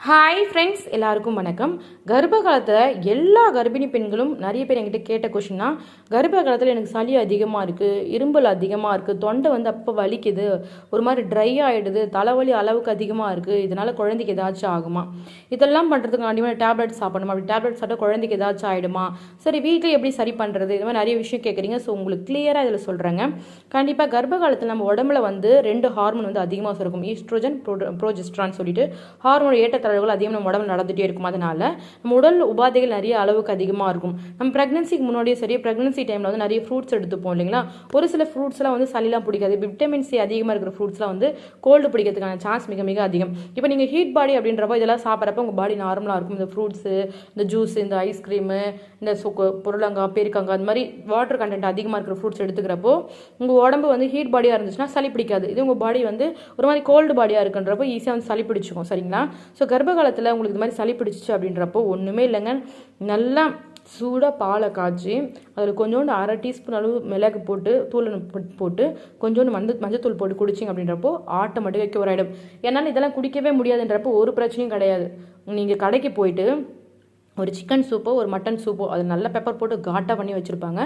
Hi friends, எல்லாருக்கும் வணக்கம். கர்ப்ப காலத்தில் எல்லா கர்ப்பிணி பெண்களும் நிறைய பேர் என்கிட்ட கேட்ட கொஷின்னா, கர்ப்ப காலத்தில் எனக்கு சளி அதிகமாக இருக்குது, இரும்பல் அதிகமாக இருக்குது, தொண்டை அப்போ வலிக்குது, ஒரு மாதிரி ட்ரை ஆகிடுது, தலைவலி அளவுக்கு அதிகமாக இருக்குது, இதனால் குழந்தைக்கு ஏதாச்சும் ஆகுமா, இதெல்லாம் பண்ணுறதுக்கு கண்டிப்பாக டேப்லெட் சாப்பிடணுமா, அப்படி டேப்லெட் சாப்பிட்டா குழந்தைக்கு ஏதாச்சும் ஆகிடுமா, சரி வீட்டில் எப்படி சரி பண்ணுறது, இது மாதிரி நிறைய விஷயம் கேட்குறீங்க. ஸோ உங்களுக்கு கிளியராக இதில் சொல்கிறேங்க. கண்டிப்பாக கர்ப்ப காலத்தில் நம்ம உடம்புல 2 ஹார்மோன் அதிகமாக சுரக்கும், ஈஸ்ட்ரோஜன் ப்ரோஜெஸ்ட்ரான் சொல்லிட்டு ஹார்மோன் ஏற்றத்தழவுகள் அதிகம் நம்ம உடம்புல நடந்துகிட்டே இருக்கும். அதனால நம்ம உடல் உபாதைகள் நிறைய அளவுக்கு அதிகமாக இருக்கும். நம்ம ப்ரெக்னன்சிக்கு முன்னாடியே சரி, ப்ரெக்னன்சி டைமில் நிறைய ஃப்ரூட்ஸ் எடுத்துப்போம் இல்லைங்களா. ஒரு சில ஃப்ரூட்ஸ்லாம் சளிலாம் பிடிக்காது. விட்டமின் சி அதிகமாக இருக்கிற ஃப்ரூட்ஸ்லாம் கோல்டு பிடிக்கிறதுக்கான சான்ஸ் மிக மிக அதிகம். இப்போ நீங்கள் ஹீட் பாடி அப்படின்றப்போ இதெல்லாம் சாப்பிட்றப்ப உங்கள் பாடி நார்மலாக இருக்கும். இந்த ஃப்ரூட்ஸு, இந்த ஜூஸ், இந்த ஐஸ்கிரீமு, இந்த புடலங்காய், பேரிக்காங்காய், அந்த மாதிரி வாட்டர் கண்டென்ட் அதிகமாக இருக்கிற ஃப்ரூட்ஸ் எடுத்துக்கிறப்போ உங்கள் உடம்பு ஹீட் பாடியாக இருந்துச்சுன்னா சளி பிடிக்காது. இது உங்கள் பாடி ஒரு மாதிரி கோல்டு பாடியாக இருக்குன்றப்போ ஈஸியாக சளி பிடிச்சிக்கும். சரிங்களா. ஸோ கர்ப்ப காலத்தில் உங்களுக்கு இது மாதிரி சளி பிடிச்சிச்சு அப்படின்றப்போ ஒன்றுமே இல்லைங்க, நல்லா சூடாக பாலை காய்ச்சி அதில் கொஞ்சோண்டு 1/2 டீஸ்பூன் அளவு மிளகு போட்டு தூள் போட்டு கொஞ்சோண்டு மஞ்சத்தூள் போட்டு குடிச்சிங்க அப்படின்றப்போ ஆட்டோமேட்டிக்காக க்யூர் ஆகிடும். என்னால் இதெல்லாம் குடிக்கவே முடியாதுன்றப்போ ஒரு பிரச்சனையும் கிடையாது. நீங்கள் கடைக்கு போயிட்டு ஒரு சிக்கன் சூப்போ ஒரு மட்டன் சூப்போ அது நல்ல பெப்பர் போட்டு காட்டாக பண்ணி வச்சுருப்பாங்க.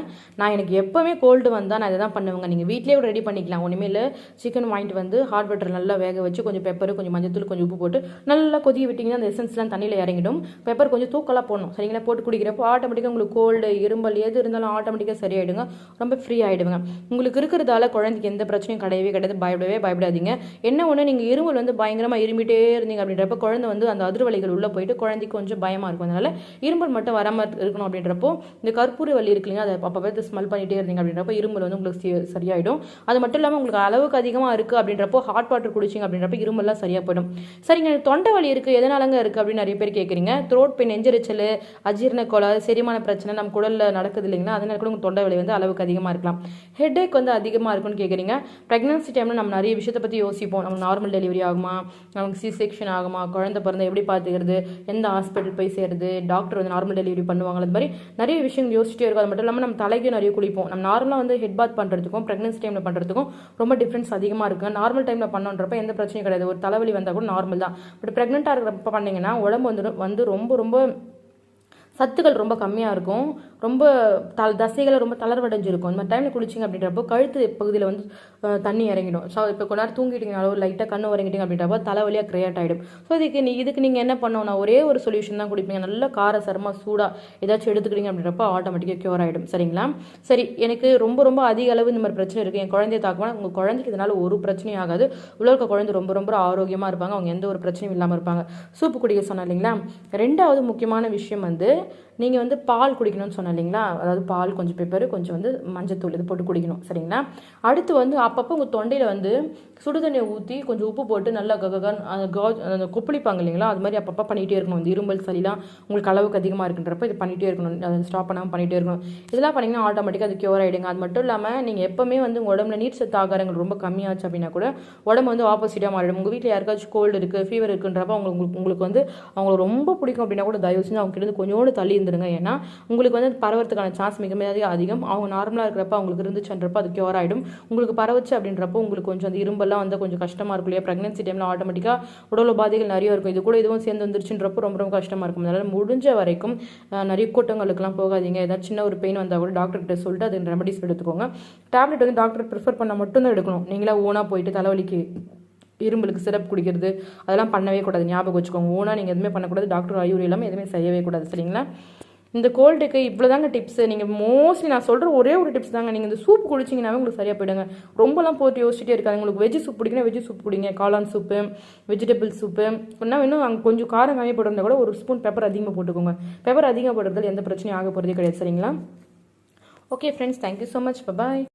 எனக்கு எப்போவுமே கோல்டு வந்தால் நான் இதை தான் பண்ணுவேங்க. நீங்கள் வீட்டிலே கூட ரெடி பண்ணிக்கலாம். ஒன்றுமே இல்லை, சிக்கன் வாங்கிட்டு ஹாட் வாட்டர் நல்லா வேக வச்சு கொஞ்சம் பெப்பர், கொஞ்சம் மஞ்சத்தூள், கொஞ்சம் உப்பு போட்டு நல்லா கொதிக்க விட்டிங்கன்னா அந்த எசன்ஸ்லாம் தண்ணியில் இறங்கிடும். பெப்பர் கொஞ்சம் தூக்கலாக போடணும். சரிங்களா. போட்டு குடிக்கிறப்போ ஆட்டோமேட்டிக்காக உங்களுக்கு கோல்டு, இரும்பல் எது இருந்தாலும் ஆட்டோமேட்டிக்காக சரியாயிடுங்க. ரொம்ப ஃப்ரீ ஆகிடுங்க. உங்களுக்கு இருக்கிறதால குழந்தைக்கு எந்த பிரச்சனையும் கிடையவே கிடையாது. பயப்படாதீங்க. என்ன ஒன்று, நீங்கள் இருமல் பயங்கரமாக இருமிட்டே இருந்தீங்க அப்படின்றப்ப குழந்தை அந்த அதிர்வலிகள் உள்ளே போயிட்டு குழந்தைக்கு கொஞ்சம் பயமாக இருக்கும். அதனால் இருமல் மட்டும் வராமல் இருக்கணும் அப்படின்றப்போ இந்த கற்பூர வலி இருக்குல்லைங்க, அதை அப்போ ஸ்மெல் பண்ணிகிட்டே இருந்தீங்க அப்படின்றப்போ இருமல் உங்களுக்கு சரியாயிடும். அது மட்டும் இல்லாமல் உங்களுக்கு அளவுக்கு அதிகமாக இருக்குது அப்படின்றப்போ ஹாட் வாட்டர் குடிச்சிங்க அப்படின்றப்போ இருமல்லாம் சரியாக போயிடும். சரிங்க, தொண்டை வலி இருக்குது, எதனாலங்க இருக்குது அப்படின்னு நிறைய பேர் கேட்குறீங்க. த்ரோட் பெயின், நெஞ்சரிச்சல், அஜீரண கோளாறு, செரிமான பிரச்சனை நம்ம குடலில் நடக்குது இல்லைங்களா, அதனால கூட உங்கள் தொண்டை வலி அளவுக்கு அதிகமாக இருக்கலாம். ஹெட்ஏக் அதிகமாக இருக்குன்னு கேட்குறீங்க. ப்ரெக்னன்சி டைமில் நம்ம நிறைய விஷயத்தை பற்றி யோசிப்போம். நம்ம நார்மல் டெலிவரி ஆகுமா, நமக்கு சி செக்ஷன் ஆகுமா, குழந்தை பிறந்த எப்படி பார்த்துக்கிறது, எந்த ஹாஸ்பிட்டல் போய் சேருது, டாக்டர் நார்மல் டெலிவரி பண்ணுவாங்க, அது மாதிரி நிறைய விஷயங்கள் யோசிச்சுட்டே இருக்கும். அது மட்டும் இல்லாமல் நம்ம தலைக்கு நிறைய குளிப்போம். நம்ம நார்மலாக ஹெட் பாத் பண்ணுறதுக்கும் ப்ரெக்னன்சி டைமில் பண்ணுறதுக்கும் ரொம்ப டிஃப்ரென்ஸ் அதிகமாக இருக்குது. நார்மல் டைமில் பண்ணுறப்ப எந்த பிரச்சனையும் கிடையாது. ஒரு தலைவலி வந்தால் கூட நார்மல் தான். பட் ப்ரெக்னெண்ட்டாக இருக்கிறப்ப பண்ணிங்கன்னா உடம்பு ரொம்ப ரொம்ப சத்துக்கள் ரொம்ப கம்மியாக இருக்கும். ரொம்ப தசைகளை ரொம்ப தளர்வடைஞ்சிருக்கும். இந்த மாதிரி டைமில் குளிச்சிங்க அப்படின்றப்போ கழுத்து பகுதியில் தண்ணி இறங்கிடும். ஸோ இப்போ கொஞ்ச நேரம் தூங்கிட்டீங்கனாலோ லைட்டாக கண்ணு இறங்கிட்டீங்க அப்படின்றப்போ தலைவலியாக கிரியேட் ஆகிடும். ஸோ இதுக்கு நீங்கள் என்ன பண்ணணும்னா ஒரே ஒரு சொல்யூஷன் தான் குடிப்பீங்க. நல்ல கார சரமாக சூடாக ஏதாச்சும் எடுத்துக்கிட்டீங்க அப்படின்றப்போ ஆட்டோமேட்டிக்காக க்யூர் ஆகிடும். சரிங்களா. சரி, எனக்கு ரொம்ப ரொம்ப அதிக அளவு இந்த மாதிரி பிரச்சனை இருக்குது, என் குழந்தைய தாக்குனா, உங்கள் குழந்தைக்கு இதனால் ஒரு பிரச்சனையும் ஆகாது. உலக குழந்தை ரொம்ப ரொம்ப ஆரோக்கியமாக இருப்பாங்க. அவங்க எந்த ஒரு பிரச்சனையும் இல்லாமல் இருப்பாங்க. சூப்பு குடிக்க சொன்னேன் இல்லைங்களா. ரெண்டாவது முக்கியமான விஷயம் நீங்கள் பால் குடிக்கணும்னு சொன்னேன் இல்லைங்களா. அதாவது பால், கொஞ்சம் பெப்பர், கொஞ்சம் மஞ்சத்தூள் இது போட்டு குடிக்கணும். சரிங்களா. அடுத்து அப்பப்போ உங்கள் தொண்டையில் சுடுதண்ணியை ஊற்றி கொஞ்சம் உப்பு போட்டு நல்லா அந்த கொப்பளிப்பாங்க இல்லைங்களா, அது மாதிரி அப்பப்போ பண்ணிகிட்டே இருக்கணும். இந்த இரும்பல் சளிலாம் உங்களுக்கு அளவுக்கு அதிகமாக இருக்குன்றப்ப இது பண்ணிகிட்டே இருக்கணும். அதை ஸ்டாப் பண்ணாமல் பண்ணிகிட்டே இருக்கணும். இதெல்லாம் பண்ணிங்கன்னா ஆட்டோமேட்டிக்காக அது க்யூர் ஆகிடுங்க. அது மட்டும் இல்லாமல் நீங்கள் எப்போவுமே உங்கள் உடம்புல நீர் சத்து ஆகாரங்கள் ரொம்ப கம்மியாச்சு அப்படின்னா கூட உடம்பு ஆப்போசிட்டாக மாறிடும். உங்கள் வீட்டில் யாருக்காச்சும் கோல்டு இருக்குது, ஃபீவர் இருக்குன்றப்ப உங்களுக்கு அவங்களுக்கு ரொம்ப பிடிக்கும் அப்படின்னா கூட தயவு செஞ்சு அவங்க கிட்ட கொஞ்சோடு தள்ளி இருந்துருங்க. ஏன்னா உங்களுக்கு பரவறதுக்கான சான்ஸ் மிக மிக அதிகம். அவங்க நார்மலாக இருக்கிறப்ப அவங்களுக்கு இருந்துச்சுன்றப்ப அது க்யூர் ஆகிடும். உங்களுக்கு பரவச்சு அப்படின்றப்போ உங்களுக்கு கொஞ்சம் அந்த இரும்பெல்லாம் கொஞ்சம் கஷ்டமாக இருக்கும் இல்லையா. ப்ரெக்னன்சி டைமில் ஆட்டோமேட்டிக்காக உடல் உபாதைகள் நிறைய இருக்கும். இது கூட இதுவும் சேர்ந்து வந்துருச்சுன்றப்போ ரொம்ப ரொம்ப கஷ்டமாக இருக்கும். அதனால் முடிஞ்ச வரைக்கும் நிறைய கூட்டங்களுக்குலாம் போகாதீங்க. ஏதாவது சின்ன ஒரு பெயின் வந்தால் கூட டாக்டர்கிட்ட சொல்லிட்டு அது ரெமடிஸ் எடுத்துக்கோங்க. டேப்லெட் டாக்டர் ப்ரிஃபர் பண்ணால் மட்டும்தான் எடுக்கணும். நீங்களா ஓனாக போயிட்டு தலைவலிக்கு இரும்பலுக்கு சிரப் குடிக்கிறது அதெல்லாம் பண்ணவே கூடாது. ஞாபகம் வச்சுக்கோங்க. ஓனாக நீங்கள் எதுவுமே பண்ணக்கூடாது. டாக்டர் அறிவுரை இல்லாமல் எதுவுமே செய்யவே கூடாது. சரிங்களா. இந்த கோல்டுக்கு இவ்வளோ தாங்க டிப்ஸு. நீங்கள் மோஸ்ட்லி நான் சொல்கிற ஒரே ஒரு டிப்ஸ் தாங்க. நீங்கள் இந்த சூப் குடிச்சிங்கனாவே உங்களுக்கு சரியாக போயிடுங்க. ரொம்பலாம் போட்டு யோசிச்சுட்டே இருக்காது. உங்களுக்கு வெஜ் சூப் பிடிக்குன்னா வெஜ் சூப் குடிங்க. காளான் சூப்பு, வெஜிடபிள் சூப்பு. இன்னும் அங்கே கொஞ்சம் காரம் கம்மி போட்டிருந்தா கூட ஒரு ஸ்பூன் பெப்பர் அதிகமாக போட்டுக்கோங்க. பெப்பர் அதிகமாக போடுறதுல எந்த பிரச்சனையும் ஆக போகிறதே கிடையாது. சரிங்களா. Okay friends, thank you so much. பாய்.